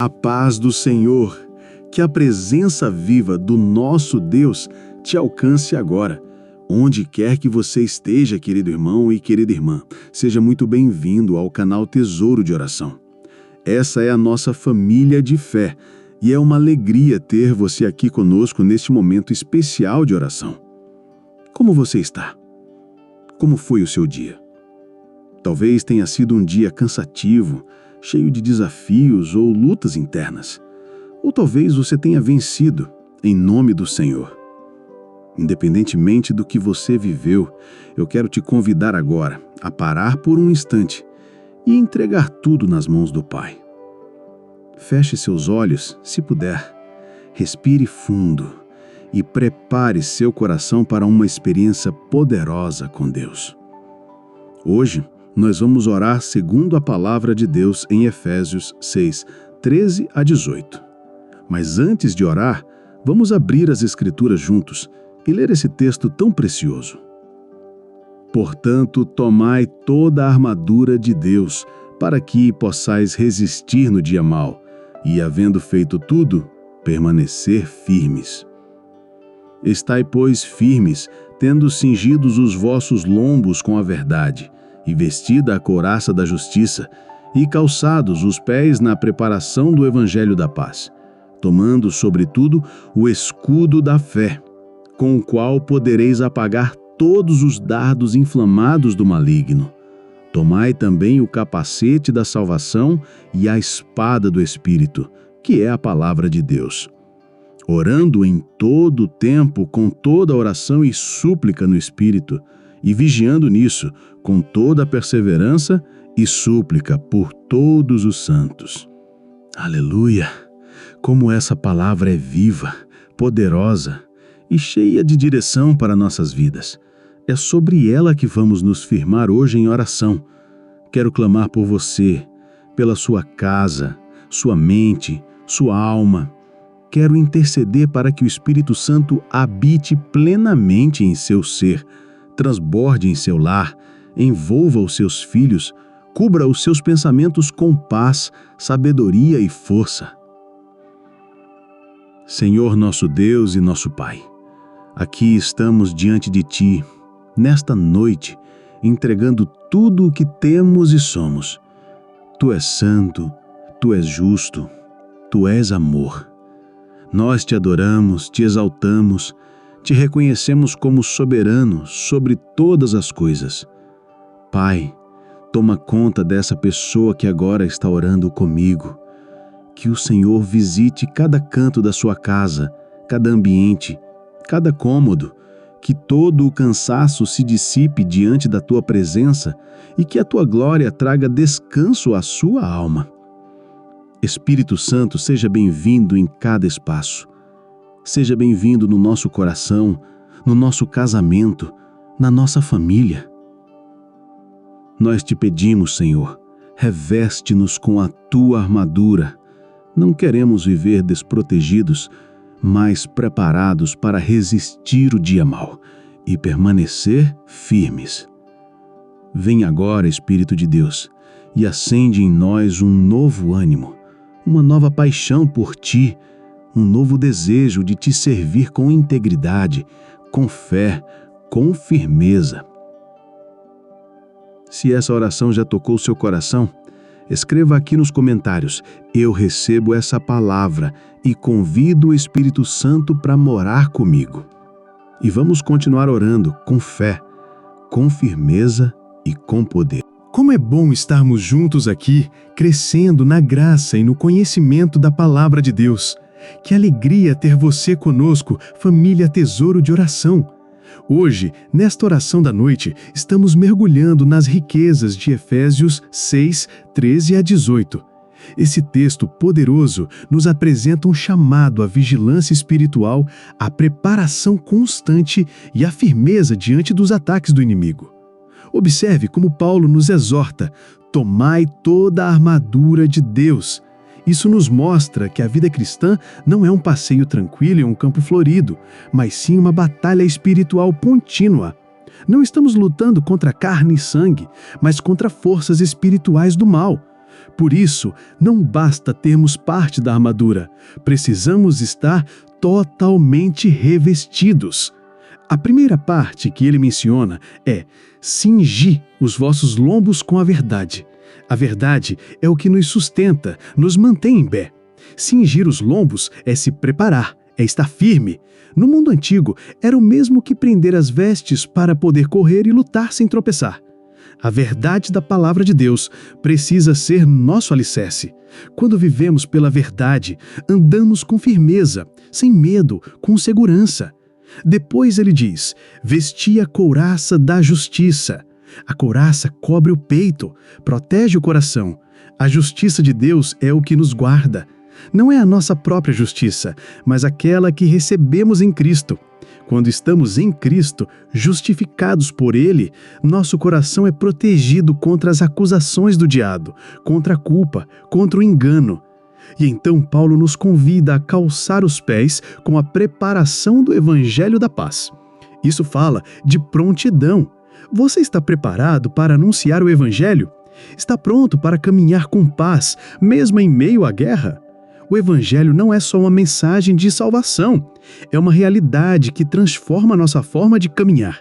A paz do Senhor, que a presença viva do nosso Deus te alcance agora. Onde quer que você esteja, querido irmão e querida irmã, seja muito bem-vindo ao canal Tesouro de Oração. Essa é a nossa família de fé e é uma alegria ter você aqui conosco neste momento especial de oração. Como você está? Como foi o seu dia? Talvez tenha sido um dia cansativo, cheio de desafios ou lutas internas. Ou talvez você tenha vencido em nome do Senhor. Independentemente do que você viveu, eu quero te convidar agora a parar por um instante e entregar tudo nas mãos do Pai. Feche seus olhos, se puder. Respire fundo e prepare seu coração para uma experiência poderosa com Deus. Hoje, nós vamos orar segundo a palavra de Deus em Efésios 6, 13 a 18. Mas antes de orar, vamos abrir as Escrituras juntos e ler esse texto tão precioso. Portanto, tomai toda a armadura de Deus, para que possais resistir no dia mau, e, havendo feito tudo, permanecer firmes. Estai, pois, firmes, tendo cingidos os vossos lombos com a verdade, e vestida a couraça da justiça, e calçados os pés na preparação do evangelho da paz, tomando, sobretudo, o escudo da fé, com o qual podereis apagar todos os dardos inflamados do maligno. Tomai também o capacete da salvação e a espada do Espírito, que é a palavra de Deus. Orando em todo o tempo com toda oração e súplica no Espírito, e vigiando nisso com toda a perseverança e súplica por todos os santos. Aleluia! Como essa palavra é viva, poderosa e cheia de direção para nossas vidas. É sobre ela que vamos nos firmar hoje em oração. Quero clamar por você, pela sua casa, sua mente, sua alma. Quero interceder para que o Espírito Santo habite plenamente em seu ser, transborde em seu lar, envolva os seus filhos, cubra os seus pensamentos com paz, sabedoria e força. Senhor nosso Deus e nosso Pai, aqui estamos diante de Ti, nesta noite, entregando tudo o que temos e somos. Tu és santo, Tu és justo, Tu és amor. Nós te adoramos, te exaltamos, te reconhecemos como soberano sobre todas as coisas. Pai, toma conta dessa pessoa que agora está orando comigo. Que o Senhor visite cada canto da sua casa, cada ambiente, cada cômodo, que todo o cansaço se dissipe diante da tua presença e que a tua glória traga descanso à sua alma. Espírito Santo, seja bem-vindo em cada espaço. Seja bem-vindo no nosso coração, no nosso casamento, na nossa família. Nós te pedimos, Senhor, reveste-nos com a tua armadura. Não queremos viver desprotegidos, mas preparados para resistir o dia mau e permanecer firmes. Vem agora, Espírito de Deus, e acende em nós um novo ânimo, uma nova paixão por Ti, um novo desejo de Te servir com integridade, com fé, com firmeza. Se essa oração já tocou o seu coração, escreva aqui nos comentários: eu recebo essa palavra e convido o Espírito Santo para morar comigo. E vamos continuar orando com fé, com firmeza e com poder. Como é bom estarmos juntos aqui, crescendo na graça e no conhecimento da palavra de Deus. Que alegria ter você conosco, família Tesouro de Oração. Hoje, nesta oração da noite, estamos mergulhando nas riquezas de Efésios 6, 13 a 18. Esse texto poderoso nos apresenta um chamado à vigilância espiritual, à preparação constante e à firmeza diante dos ataques do inimigo. Observe como Paulo nos exorta: tomai toda a armadura de Deus. Isso nos mostra que a vida cristã não é um passeio tranquilo em um campo florido, mas sim uma batalha espiritual contínua. Não estamos lutando contra carne e sangue, mas contra forças espirituais do mal. Por isso, não basta termos parte da armadura, precisamos estar totalmente revestidos. A primeira parte que ele menciona é cingir os vossos lombos com a verdade. A verdade é o que nos sustenta, nos mantém em pé. Cingir os lombos é se preparar, é estar firme. No mundo antigo, era o mesmo que prender as vestes para poder correr e lutar sem tropeçar. A verdade da palavra de Deus precisa ser nosso alicerce. Quando vivemos pela verdade, andamos com firmeza, sem medo, com segurança. Depois ele diz, vestir a couraça da justiça. A couraça cobre o peito, protege o coração. A justiça de Deus é o que nos guarda. Não é a nossa própria justiça, mas aquela que recebemos em Cristo. Quando estamos em Cristo, justificados por Ele, nosso coração é protegido contra as acusações do diabo, contra a culpa, contra o engano. E então Paulo nos convida a calçar os pés com a preparação do Evangelho da Paz. Isso fala de prontidão. Você está preparado para anunciar o Evangelho? Está pronto para caminhar com paz, mesmo em meio à guerra? O Evangelho não é só uma mensagem de salvação, é uma realidade que transforma a nossa forma de caminhar.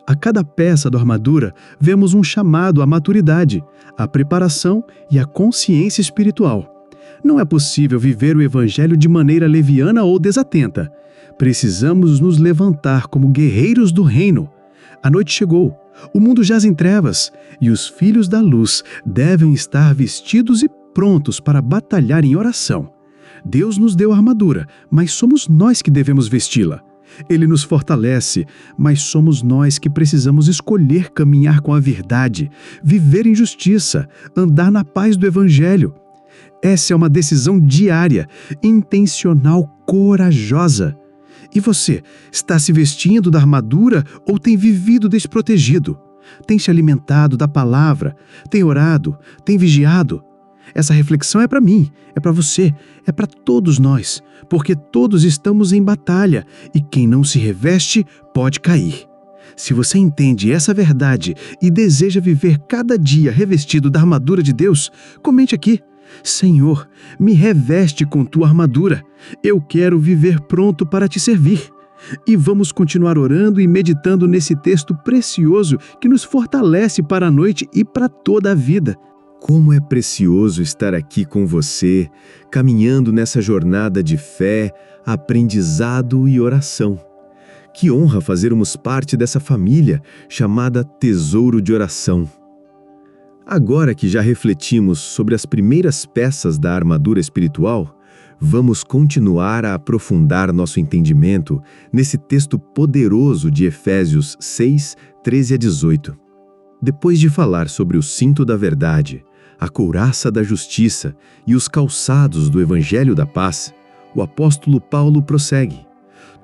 A cada peça da armadura, vemos um chamado à maturidade, à preparação e à consciência espiritual. Não é possível viver o Evangelho de maneira leviana ou desatenta. Precisamos nos levantar como guerreiros do reino. A noite chegou, o mundo jaz em trevas, e os filhos da luz devem estar vestidos e prontos para batalhar em oração. Deus nos deu a armadura, mas somos nós que devemos vesti-la. Ele nos fortalece, mas somos nós que precisamos escolher caminhar com a verdade, viver em justiça, andar na paz do Evangelho. Essa é uma decisão diária, intencional, corajosa. E você, está se vestindo da armadura ou tem vivido desprotegido? Tem se alimentado da palavra? Tem orado? Tem vigiado? Essa reflexão é para mim, é para você, é para todos nós, porque todos estamos em batalha e quem não se reveste pode cair. Se você entende essa verdade e deseja viver cada dia revestido da armadura de Deus, comente aqui. Senhor, me reveste com tua armadura. Eu quero viver pronto para te servir. E vamos continuar orando e meditando nesse texto precioso que nos fortalece para a noite e para toda a vida. Como é precioso estar aqui com você, caminhando nessa jornada de fé, aprendizado e oração. Que honra fazermos parte dessa família chamada Tesouro de Oração. Agora que já refletimos sobre as primeiras peças da armadura espiritual, vamos continuar a aprofundar nosso entendimento nesse texto poderoso de Efésios 6, 13 a 18. Depois de falar sobre o cinto da verdade, a couraça da justiça e os calçados do Evangelho da Paz, o apóstolo Paulo prossegue,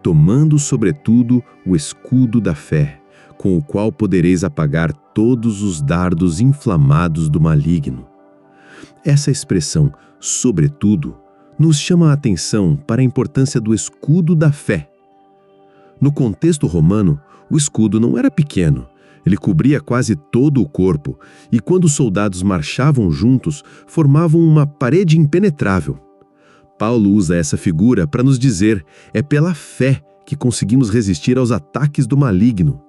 tomando sobretudo o escudo da fé, com o qual podereis apagar todos os dardos inflamados do maligno. Essa expressão, sobretudo, nos chama a atenção para a importância do escudo da fé. No contexto romano, o escudo não era pequeno. Ele cobria quase todo o corpo, e quando os soldados marchavam juntos, formavam uma parede impenetrável. Paulo usa essa figura para nos dizer, é pela fé que conseguimos resistir aos ataques do maligno.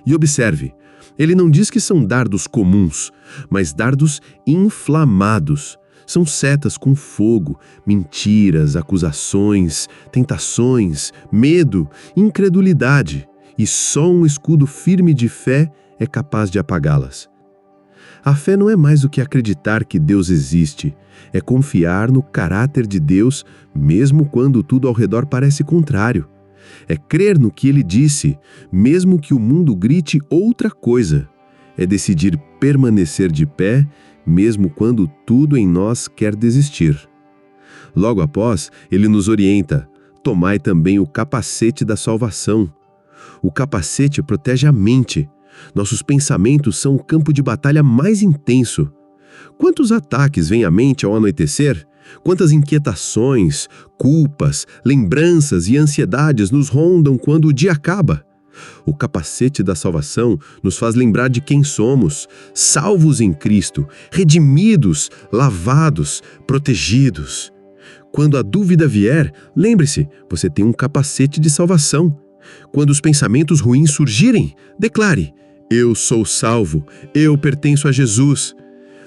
E observe, ele não diz que são dardos comuns, mas dardos inflamados. São setas com fogo, mentiras, acusações, tentações, medo, incredulidade. E só um escudo firme de fé é capaz de apagá-las. A fé não é mais do que acreditar que Deus existe, é confiar no caráter de Deus, mesmo quando tudo ao redor parece contrário. É crer no que Ele disse, mesmo que o mundo grite outra coisa. É decidir permanecer de pé, mesmo quando tudo em nós quer desistir. Logo após, Ele nos orienta, tomai também o capacete da salvação. O capacete protege a mente. Nossos pensamentos são o campo de batalha mais intenso. Quantos ataques vêm à mente ao anoitecer? Quantas inquietações, culpas, lembranças e ansiedades nos rondam quando o dia acaba? O capacete da salvação nos faz lembrar de quem somos, salvos em Cristo, redimidos, lavados, protegidos. Quando a dúvida vier, lembre-se, você tem um capacete de salvação. Quando os pensamentos ruins surgirem, declare: eu sou salvo, eu pertenço a Jesus.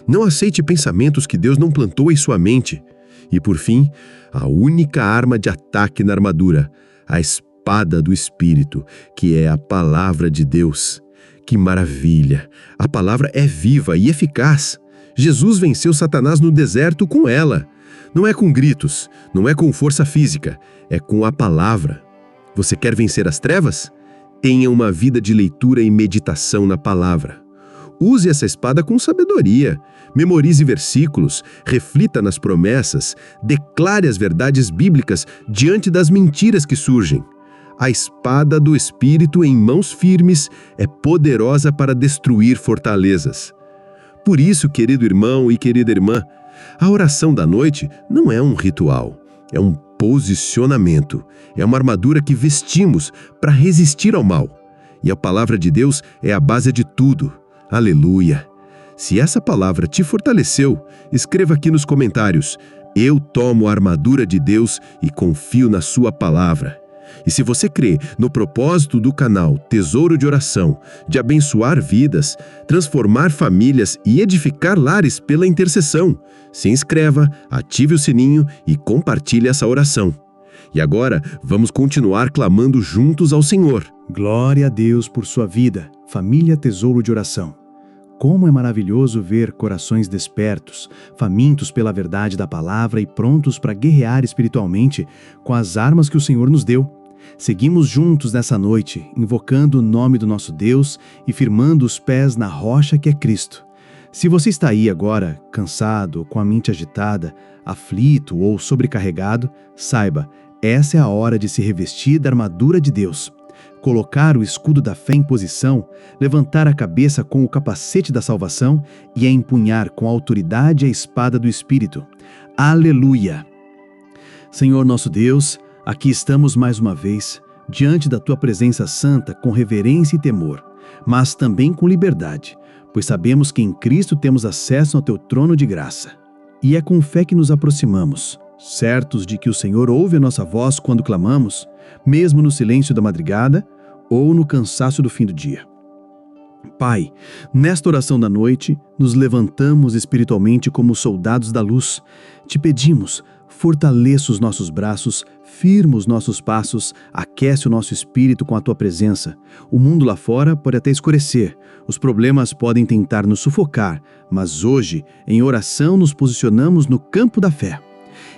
Não aceite pensamentos que Deus não plantou em sua mente. E por fim, a única arma de ataque na armadura, a espada do Espírito, que é a palavra de Deus. Que maravilha! A palavra é viva e eficaz. Jesus venceu Satanás no deserto com ela. Não é com gritos, não é com força física, é com a palavra. Você quer vencer as trevas? Tenha uma vida de leitura e meditação na palavra. Use essa espada com sabedoria. Memorize versículos, reflita nas promessas, declare as verdades bíblicas diante das mentiras que surgem. A espada do Espírito em mãos firmes é poderosa para destruir fortalezas. Por isso, querido irmão e querida irmã, a oração da noite não é um ritual, é um posicionamento, é uma armadura que vestimos para resistir ao mal. E a palavra de Deus é a base de tudo. Aleluia! Se essa palavra te fortaleceu, escreva aqui nos comentários: eu tomo a armadura de Deus e confio na sua palavra. E se você crê no propósito do canal Tesouro de Oração, de abençoar vidas, transformar famílias e edificar lares pela intercessão, se inscreva, ative o sininho e compartilhe essa oração. E agora, vamos continuar clamando juntos ao Senhor. Glória a Deus por sua vida, família Tesouro de Oração. Como é maravilhoso ver corações despertos, famintos pela verdade da palavra e prontos para guerrear espiritualmente com as armas que o Senhor nos deu. Seguimos juntos nessa noite, invocando o nome do nosso Deus e firmando os pés na rocha que é Cristo. Se você está aí agora, cansado, com a mente agitada, aflito ou sobrecarregado, saiba, essa é a hora de se revestir da armadura de Deus. Colocar o escudo da fé em posição, levantar a cabeça com o capacete da salvação e empunhar com autoridade a espada do Espírito. Aleluia! Senhor nosso Deus, aqui estamos mais uma vez, diante da Tua presença santa com reverência e temor, mas também com liberdade, pois sabemos que em Cristo temos acesso ao Teu trono de graça. E é com fé que nos aproximamos, certos de que o Senhor ouve a nossa voz quando clamamos, mesmo no silêncio da madrugada ou no cansaço do fim do dia. Pai, nesta oração da noite, nos levantamos espiritualmente como soldados da luz. Te pedimos, fortaleça os nossos braços, firma os nossos passos, aquece o nosso espírito com a Tua presença. O mundo lá fora pode até escurecer, os problemas podem tentar nos sufocar, mas hoje, em oração, nos posicionamos no campo da fé.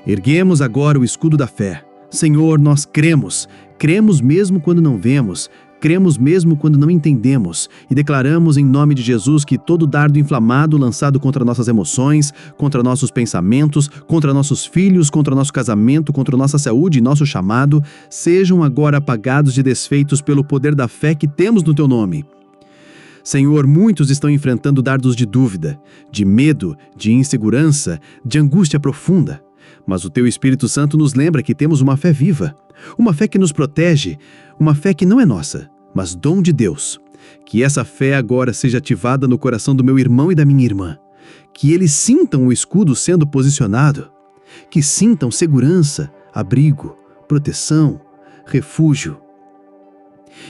Erguemos agora o escudo da fé. Senhor, nós cremos mesmo quando não vemos, cremos mesmo quando não entendemos e declaramos em nome de Jesus que todo dardo inflamado lançado contra nossas emoções, contra nossos pensamentos, contra nossos filhos, contra nosso casamento, contra nossa saúde e nosso chamado, sejam agora apagados e desfeitos pelo poder da fé que temos no Teu nome. Senhor, muitos estão enfrentando dardos de dúvida, de medo, de insegurança, de angústia profunda. Mas o Teu Espírito Santo nos lembra que temos uma fé viva, uma fé que nos protege, uma fé que não é nossa, mas dom de Deus. Que essa fé agora seja ativada no coração do meu irmão e da minha irmã. Que eles sintam o escudo sendo posicionado. Que sintam segurança, abrigo, proteção, refúgio.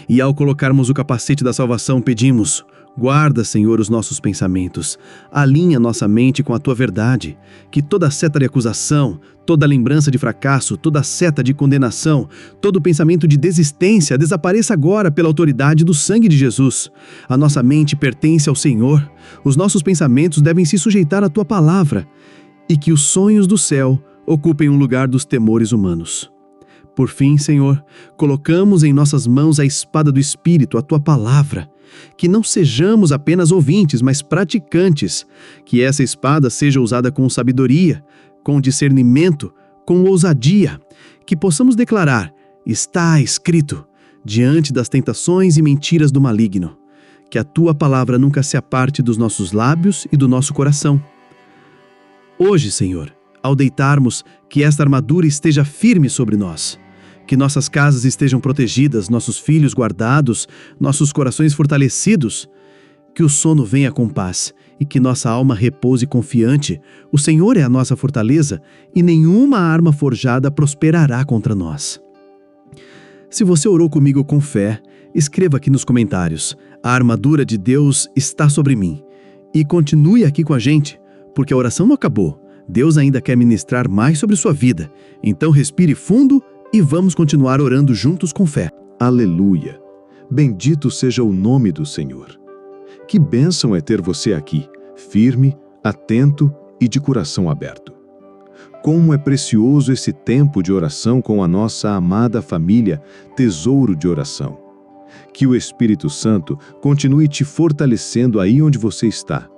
E ao colocarmos o capacete da salvação, pedimos: guarda, Senhor, os nossos pensamentos. Alinha nossa mente com a Tua verdade. Que toda seta de acusação, toda lembrança de fracasso, toda seta de condenação, todo pensamento de desistência desapareça agora pela autoridade do sangue de Jesus. A nossa mente pertence ao Senhor. Os nossos pensamentos devem se sujeitar à Tua palavra. E que os sonhos do céu ocupem o lugar dos temores humanos. Por fim, Senhor, colocamos em nossas mãos a espada do Espírito, a Tua palavra. Que não sejamos apenas ouvintes, mas praticantes. Que essa espada seja usada com sabedoria, com discernimento, com ousadia. Que possamos declarar: está escrito, diante das tentações e mentiras do maligno. Que a Tua palavra nunca se aparte dos nossos lábios e do nosso coração. Hoje, Senhor, ao deitarmos, que esta armadura esteja firme sobre nós. Que nossas casas estejam protegidas, nossos filhos guardados, nossos corações fortalecidos. Que o sono venha com paz e que nossa alma repouse confiante. O Senhor é a nossa fortaleza e nenhuma arma forjada prosperará contra nós. Se você orou comigo com fé, escreva aqui nos comentários: a armadura de Deus está sobre mim. E continue aqui com a gente, porque a oração não acabou. Deus ainda quer ministrar mais sobre sua vida. Então respire fundo e vamos continuar orando juntos com fé. Aleluia! Bendito seja o nome do Senhor. Que bênção é ter você aqui, firme, atento e de coração aberto. Como é precioso esse tempo de oração com a nossa amada família, Tesouro de Oração. Que o Espírito Santo continue te fortalecendo aí onde você está.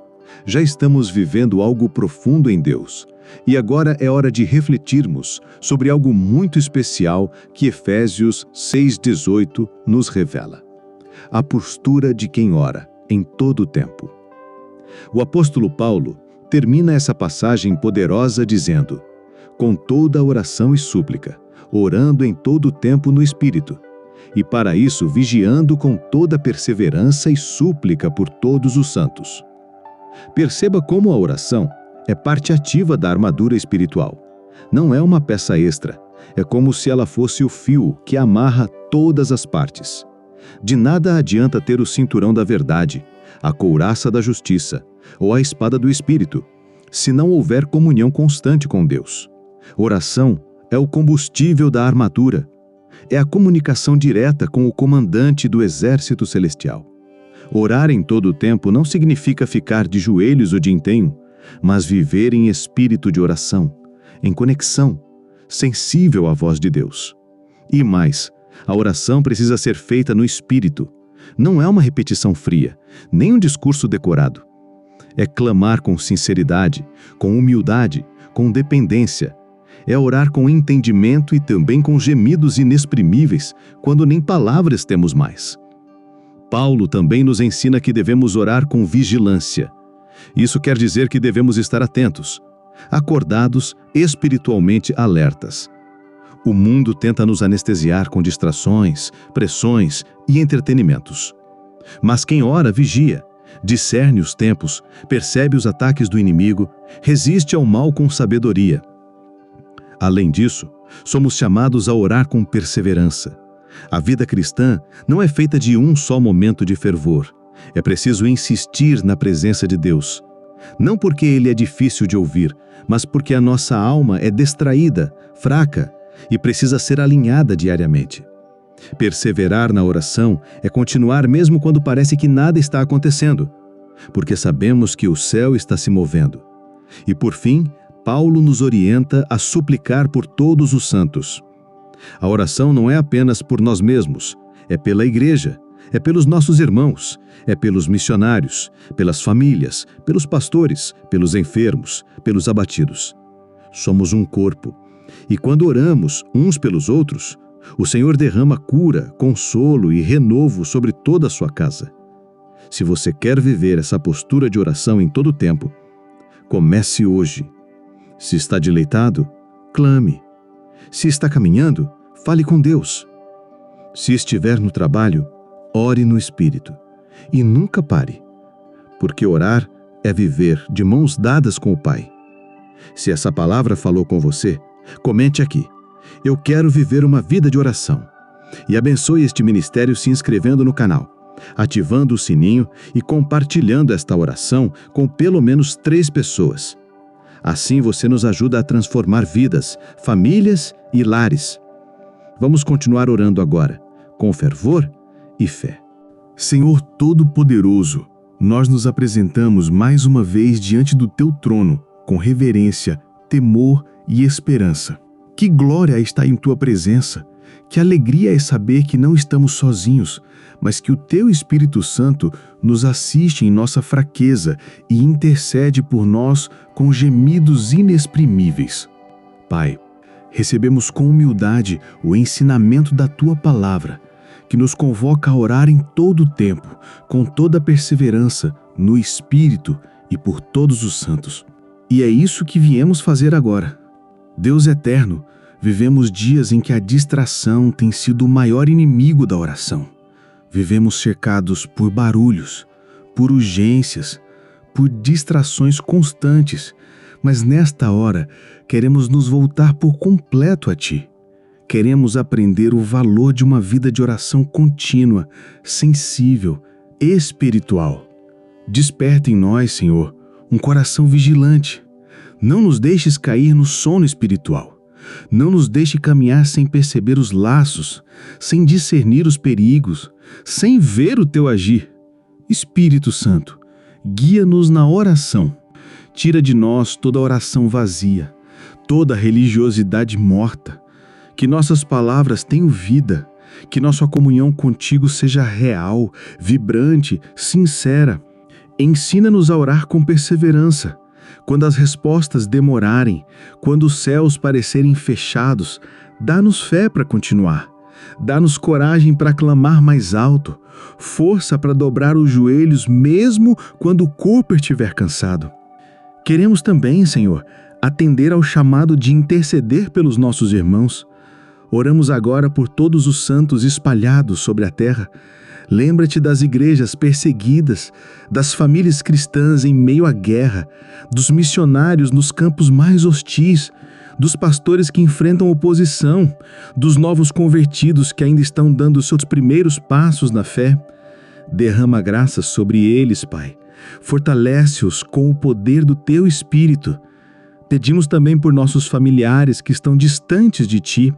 Já estamos vivendo algo profundo em Deus. E agora é hora de refletirmos sobre algo muito especial que Efésios 6,18 nos revela. A postura de quem ora em todo o tempo. O apóstolo Paulo termina essa passagem poderosa dizendo: com toda oração e súplica, orando em todo o tempo no Espírito, e para isso vigiando com toda perseverança e súplica por todos os santos. Perceba como a oração é parte ativa da armadura espiritual. Não é uma peça extra, é como se ela fosse o fio que amarra todas as partes. De nada adianta ter o cinturão da verdade, a couraça da justiça ou a espada do Espírito, se não houver comunhão constante com Deus. Oração é o combustível da armadura. É a comunicação direta com o comandante do exército celestial. Orar em todo o tempo não significa ficar de joelhos ou de empenho, mas viver em espírito de oração, em conexão, sensível à voz de Deus. E mais, a oração precisa ser feita no Espírito. Não é uma repetição fria, nem um discurso decorado. É clamar com sinceridade, com humildade, com dependência. É orar com entendimento e também com gemidos inexprimíveis, quando nem palavras temos mais. Paulo também nos ensina que devemos orar com vigilância. Isso quer dizer que devemos estar atentos, acordados, espiritualmente alertas. O mundo tenta nos anestesiar com distrações, pressões e entretenimentos. Mas quem ora vigia, discerne os tempos, percebe os ataques do inimigo, resiste ao mal com sabedoria. Além disso, somos chamados a orar com perseverança. A vida cristã não é feita de um só momento de fervor. É preciso insistir na presença de Deus. Não porque Ele é difícil de ouvir, mas porque a nossa alma é distraída, fraca e precisa ser alinhada diariamente. Perseverar na oração é continuar mesmo quando parece que nada está acontecendo, porque sabemos que o céu está se movendo. E por fim, Paulo nos orienta a suplicar por todos os santos. A oração não é apenas por nós mesmos, é pela igreja, é pelos nossos irmãos, é pelos missionários, pelas famílias, pelos pastores, pelos enfermos, pelos abatidos. Somos um corpo. E quando oramos uns pelos outros, o Senhor derrama cura, consolo e renovo sobre toda a sua casa. Se você quer viver essa postura de oração em todo o tempo, comece hoje. Se está deitado, clame. Se está caminhando, fale com Deus. Se estiver no trabalho, ore no Espírito. E nunca pare, porque orar é viver de mãos dadas com o Pai. Se essa palavra falou com você, comente aqui: eu quero viver uma vida de oração. E abençoe este ministério se inscrevendo no canal, ativando o sininho e compartilhando esta oração com pelo menos 3 pessoas. Assim você nos ajuda a transformar vidas, famílias e lares. Vamos continuar orando agora, com fervor e fé. Senhor Todo-Poderoso, nós nos apresentamos mais uma vez diante do Teu trono, com reverência, temor e esperança. Que glória está em Tua presença! Que alegria é saber que não estamos sozinhos, mas que o Teu Espírito Santo nos assiste em nossa fraqueza e intercede por nós com gemidos inexprimíveis. Pai, recebemos com humildade o ensinamento da Tua palavra, que nos convoca a orar em todo o tempo, com toda perseverança, no Espírito e por todos os santos. E é isso que viemos fazer agora. Deus eterno, Vivemos dias em que a distração tem sido o maior inimigo da oração. Vivemos cercados por barulhos, por urgências, por distrações constantes, mas nesta hora queremos nos voltar por completo a Ti. Queremos aprender o valor de uma vida de oração contínua, sensível, espiritual. Desperta em nós, Senhor, um coração vigilante. Não nos deixes cair no sono espiritual. Não nos deixe caminhar sem perceber os laços, sem discernir os perigos, sem ver o Teu agir. Espírito Santo, guia-nos na oração. Tira de nós toda oração vazia, toda religiosidade morta. Que nossas palavras tenham vida, que nossa comunhão contigo seja real, vibrante, sincera. Ensina-nos a orar com perseverança. Quando as respostas demorarem, quando os céus parecerem fechados, dá-nos fé para continuar. Dá-nos coragem para clamar mais alto, força para dobrar os joelhos mesmo quando o corpo estiver cansado. Queremos também, Senhor, atender ao chamado de interceder pelos nossos irmãos. Oramos agora por todos os santos espalhados sobre a terra. Lembra-te das igrejas perseguidas, das famílias cristãs em meio à guerra, dos missionários nos campos mais hostis, dos pastores que enfrentam oposição, dos novos convertidos que ainda estão dando seus primeiros passos na fé. Derrama graça sobre eles, Pai. Fortalece-os com o poder do Teu Espírito. Pedimos também por nossos familiares que estão distantes de Ti.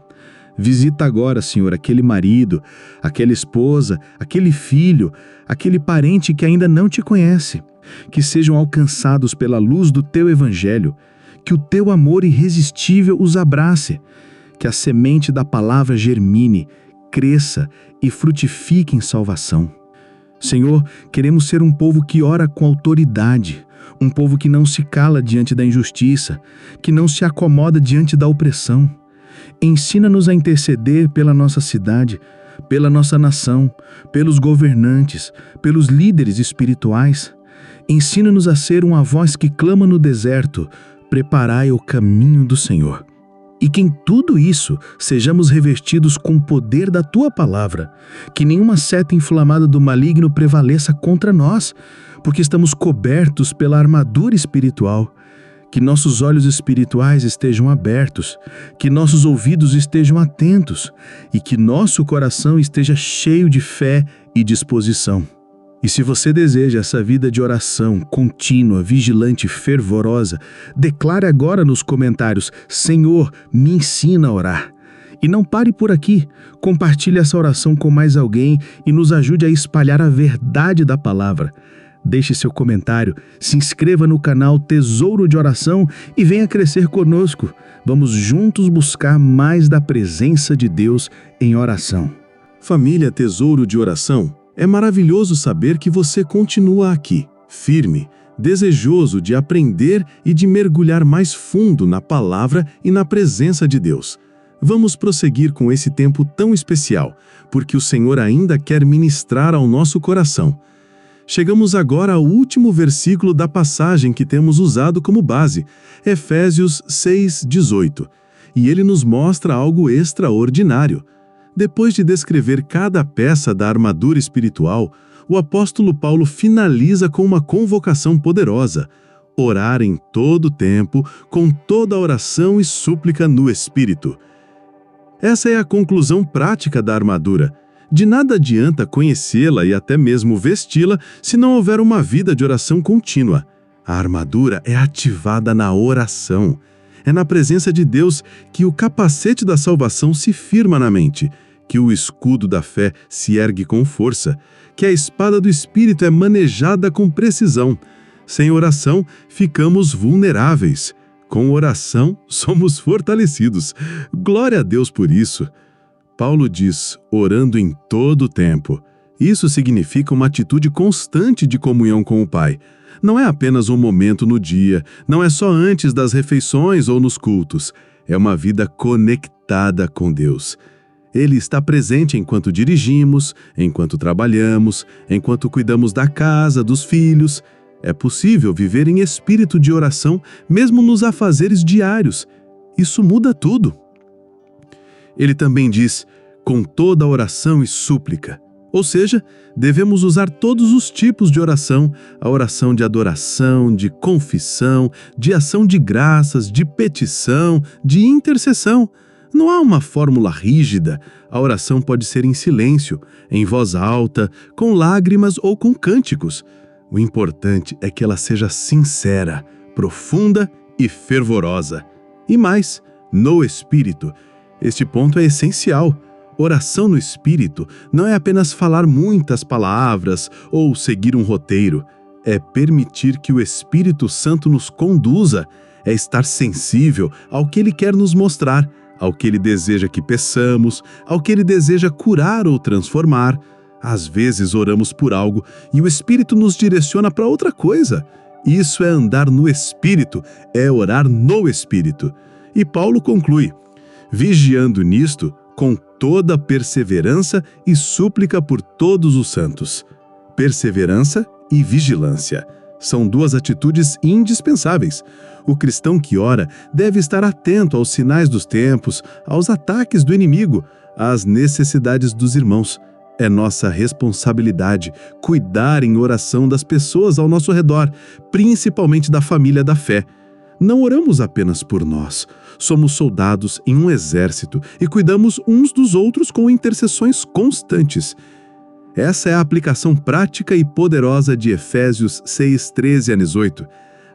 Visita agora, Senhor, aquele marido, aquela esposa, aquele filho, aquele parente que ainda não Te conhece. Que sejam alcançados pela luz do Teu Evangelho, que o Teu amor irresistível os abrace, que a semente da palavra germine, cresça e frutifique em salvação. Senhor, queremos ser um povo que ora com autoridade, um povo que não se cala diante da injustiça, que não se acomoda diante da opressão. Ensina-nos a interceder pela nossa cidade, pela nossa nação, pelos governantes, pelos líderes espirituais. Ensina-nos a ser uma voz que clama no deserto: preparai o caminho do Senhor. E que em tudo isso sejamos revestidos com o poder da Tua palavra, que nenhuma seta inflamada do maligno prevaleça contra nós, porque estamos cobertos pela armadura espiritual. Que nossos olhos espirituais estejam abertos, que nossos ouvidos estejam atentos e que nosso coração esteja cheio de fé e disposição. E se você deseja essa vida de oração contínua, vigilante e fervorosa, declare agora nos comentários: Senhor, me ensina a orar. E não pare por aqui, compartilhe essa oração com mais alguém e nos ajude a espalhar a verdade da palavra. Deixe seu comentário, se inscreva no canal Tesouro de Oração e venha crescer conosco. Vamos juntos buscar mais da presença de Deus em oração. Família Tesouro de Oração, é maravilhoso saber que você continua aqui, firme, desejoso de aprender e de mergulhar mais fundo na palavra e na presença de Deus. Vamos prosseguir com esse tempo tão especial, porque o Senhor ainda quer ministrar ao nosso coração. Chegamos agora ao último versículo da passagem que temos usado como base, Efésios 6:18, e ele nos mostra algo extraordinário. Depois de descrever cada peça da armadura espiritual, o apóstolo Paulo finaliza com uma convocação poderosa: orar em todo tempo, com toda oração e súplica no Espírito. Essa é a conclusão prática da armadura. De nada adianta conhecê-la e até mesmo vesti-la se não houver uma vida de oração contínua. A armadura é ativada na oração. É na presença de Deus que o capacete da salvação se firma na mente, que o escudo da fé se ergue com força, que a espada do Espírito é manejada com precisão. Sem oração, ficamos vulneráveis. Com oração, somos fortalecidos. Glória a Deus por isso. Paulo diz, orando em todo o tempo. Isso significa uma atitude constante de comunhão com o Pai. Não é apenas um momento no dia, não é só antes das refeições ou nos cultos. É uma vida conectada com Deus. Ele está presente enquanto dirigimos, enquanto trabalhamos, enquanto cuidamos da casa, dos filhos. É possível viver em espírito de oração mesmo nos afazeres diários. Isso muda tudo. Ele também diz, com toda oração e súplica. Ou seja, devemos usar todos os tipos de oração, a oração de adoração, de confissão, de ação de graças, de petição, de intercessão. Não há uma fórmula rígida. A oração pode ser em silêncio, em voz alta, com lágrimas ou com cânticos. O importante é que ela seja sincera, profunda e fervorosa. E mais, no Espírito. Este ponto é essencial. Oração no Espírito não é apenas falar muitas palavras ou seguir um roteiro. É permitir que o Espírito Santo nos conduza, é estar sensível ao que Ele quer nos mostrar, ao que Ele deseja que peçamos, ao que Ele deseja curar ou transformar. Às vezes oramos por algo e o Espírito nos direciona para outra coisa. Isso é andar no Espírito, é orar no Espírito. E Paulo conclui, vigiando nisto, com toda perseverança e súplica por todos os santos. Perseverança e vigilância são duas atitudes indispensáveis. O cristão que ora deve estar atento aos sinais dos tempos, aos ataques do inimigo, às necessidades dos irmãos. É nossa responsabilidade cuidar em oração das pessoas ao nosso redor, principalmente da família da fé. Não oramos apenas por nós. Somos soldados em um exército e cuidamos uns dos outros com intercessões constantes. Essa é a aplicação prática e poderosa de Efésios 6, 13 a 18.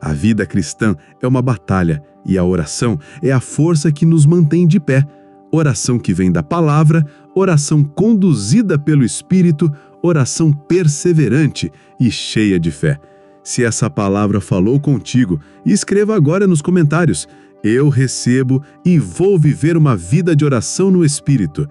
A vida cristã é uma batalha e a oração é a força que nos mantém de pé. Oração que vem da palavra, oração conduzida pelo Espírito, oração perseverante e cheia de fé. Se essa palavra falou contigo, escreva agora nos comentários. Eu recebo e vou viver uma vida de oração no Espírito.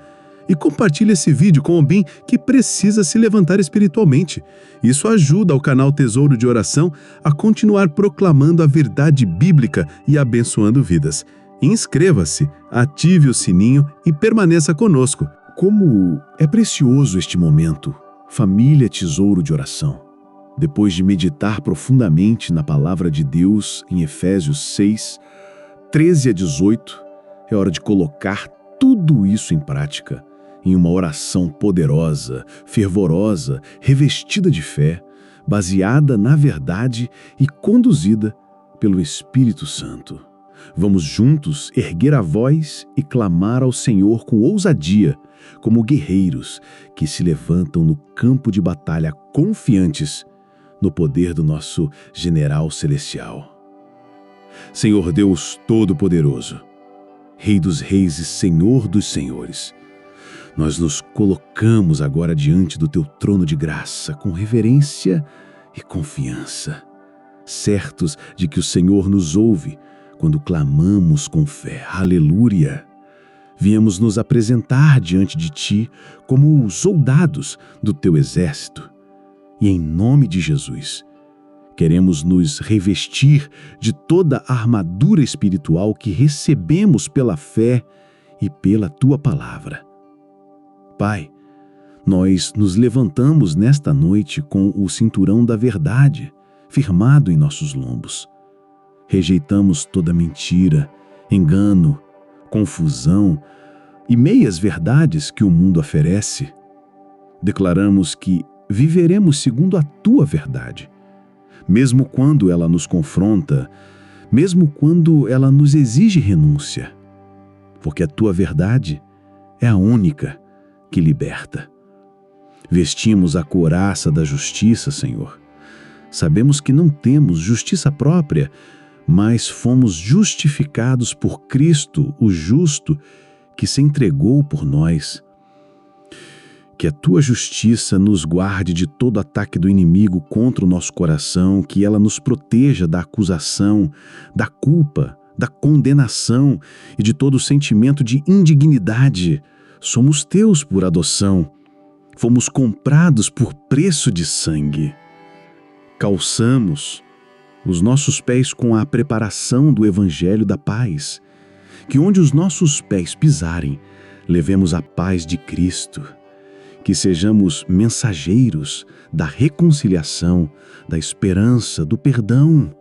E compartilhe esse vídeo com alguém que precisa se levantar espiritualmente. Isso ajuda o canal Tesouro de Oração a continuar proclamando a verdade bíblica e abençoando vidas. Inscreva-se, ative o sininho e permaneça conosco. Como é precioso este momento, família Tesouro de Oração. Depois de meditar profundamente na palavra de Deus em Efésios 6, 13 a 18, é hora de colocar tudo isso em prática, em uma oração poderosa, fervorosa, revestida de fé, baseada na verdade e conduzida pelo Espírito Santo. Vamos juntos erguer a voz e clamar ao Senhor com ousadia, como guerreiros que se levantam no campo de batalha confiantes no poder do nosso general celestial. Senhor Deus Todo-Poderoso, Rei dos Reis e Senhor dos Senhores, nós nos colocamos agora diante do Teu trono de graça com reverência e confiança, certos de que o Senhor nos ouve quando clamamos com fé. Aleluia! Viemos nos apresentar diante de Ti como soldados do Teu exército. E em nome de Jesus, queremos nos revestir de toda a armadura espiritual que recebemos pela fé e pela Tua palavra. Pai, nós nos levantamos nesta noite com o cinturão da verdade firmado em nossos lombos. Rejeitamos toda mentira, engano, confusão e meias-verdades que o mundo oferece. Declaramos que viveremos segundo a Tua verdade, mesmo quando ela nos confronta, mesmo quando ela nos exige renúncia, porque a Tua verdade é a única que liberta. Vestimos a couraça da justiça, Senhor. Sabemos que não temos justiça própria, mas fomos justificados por Cristo, o justo, que se entregou por nós. Que a Tua justiça nos guarde de todo ataque do inimigo contra o nosso coração, que ela nos proteja da acusação, da culpa, da condenação e de todo sentimento de indignidade. Somos Teus por adoção. Fomos comprados por preço de sangue. Calçamos os nossos pés com a preparação do Evangelho da paz, que onde os nossos pés pisarem, levemos a paz de Cristo, que sejamos mensageiros da reconciliação, da esperança, do perdão,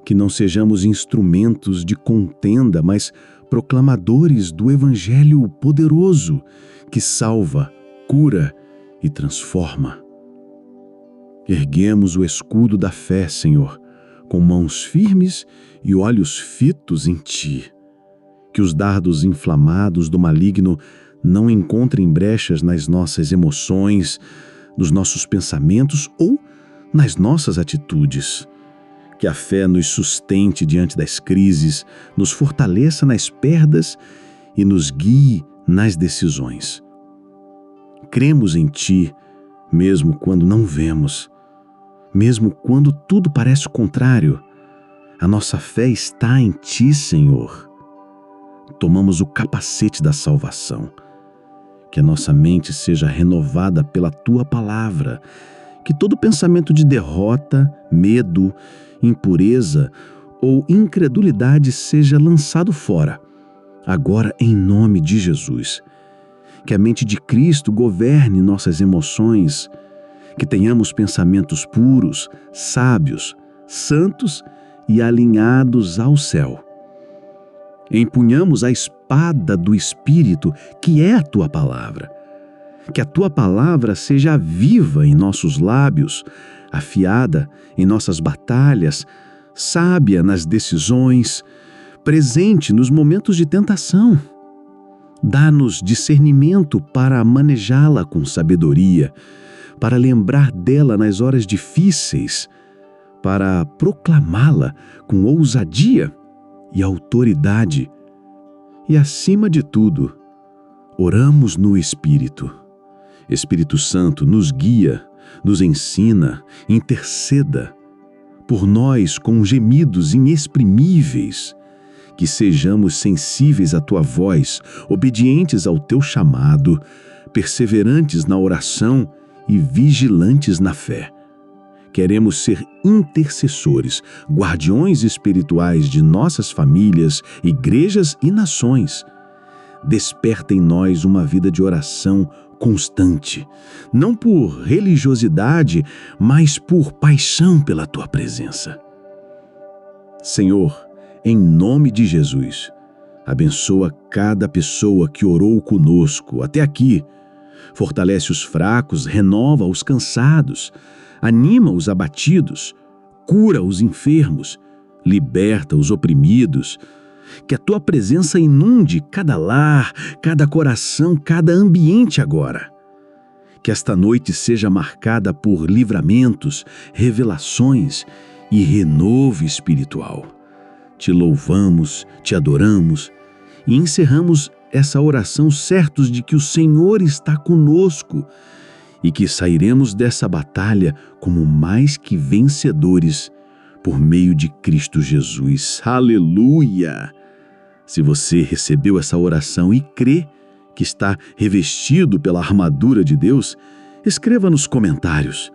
que não sejamos instrumentos de contenda, mas proclamadores do Evangelho poderoso que salva, cura e transforma. Erguemos o escudo da fé, Senhor, com mãos firmes e olhos fitos em Ti. Que os dardos inflamados do maligno não encontrem brechas nas nossas emoções, nos nossos pensamentos ou nas nossas atitudes. Que a fé nos sustente diante das crises, nos fortaleça nas perdas e nos guie nas decisões. Cremos em Ti, mesmo quando não vemos, mesmo quando tudo parece o contrário. A nossa fé está em Ti, Senhor. Tomamos o capacete da salvação. Que a nossa mente seja renovada pela Tua palavra. Que todo pensamento de derrota, medo, impureza ou incredulidade seja lançado fora, agora em nome de Jesus. Que a mente de Cristo governe nossas emoções. Que tenhamos pensamentos puros, sábios, santos e alinhados ao céu. Empunhamos a espada do Espírito, que é a Tua palavra. Que a Tua palavra seja viva em nossos lábios, afiada em nossas batalhas, sábia nas decisões, presente nos momentos de tentação. Dá-nos discernimento para manejá-la com sabedoria, para lembrar dela nas horas difíceis, para proclamá-la com ousadia e autoridade. E, acima de tudo, oramos no Espírito. Espírito Santo, nos guia, nos ensina, interceda por nós com gemidos inexprimíveis. Que sejamos sensíveis à Tua voz, obedientes ao Teu chamado, perseverantes na oração e vigilantes na fé. Queremos ser intercessores, guardiões espirituais de nossas famílias, igrejas e nações. Desperta em nós uma vida de oração constante, não por religiosidade, mas por paixão pela Tua presença. Senhor, em nome de Jesus, abençoa cada pessoa que orou conosco até aqui. Fortalece os fracos, renova os cansados, anima os abatidos, cura os enfermos, liberta os oprimidos. Que a Tua presença inunde cada lar, cada coração, cada ambiente agora. Que esta noite seja marcada por livramentos, revelações e renovo espiritual. Te louvamos, Te adoramos e encerramos essa oração certos de que o Senhor está conosco e que sairemos dessa batalha como mais que vencedores por meio de Cristo Jesus. Aleluia! Se você recebeu essa oração e crê que está revestido pela armadura de Deus, escreva nos comentários: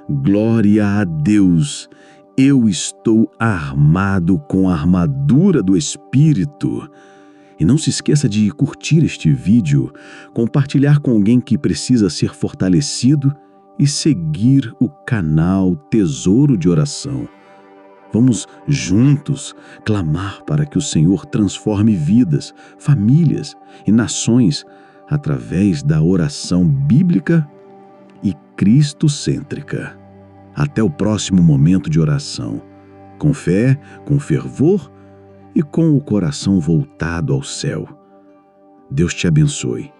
glória a Deus! Eu estou armado com a armadura do Espírito. E não se esqueça de curtir este vídeo, compartilhar com alguém que precisa ser fortalecido e seguir o canal Tesouro de Oração. Vamos juntos clamar para que o Senhor transforme vidas, famílias e nações através da oração bíblica e cristocêntrica. Até o próximo momento de oração, com fé, com fervor e com o coração voltado ao céu. Deus te abençoe.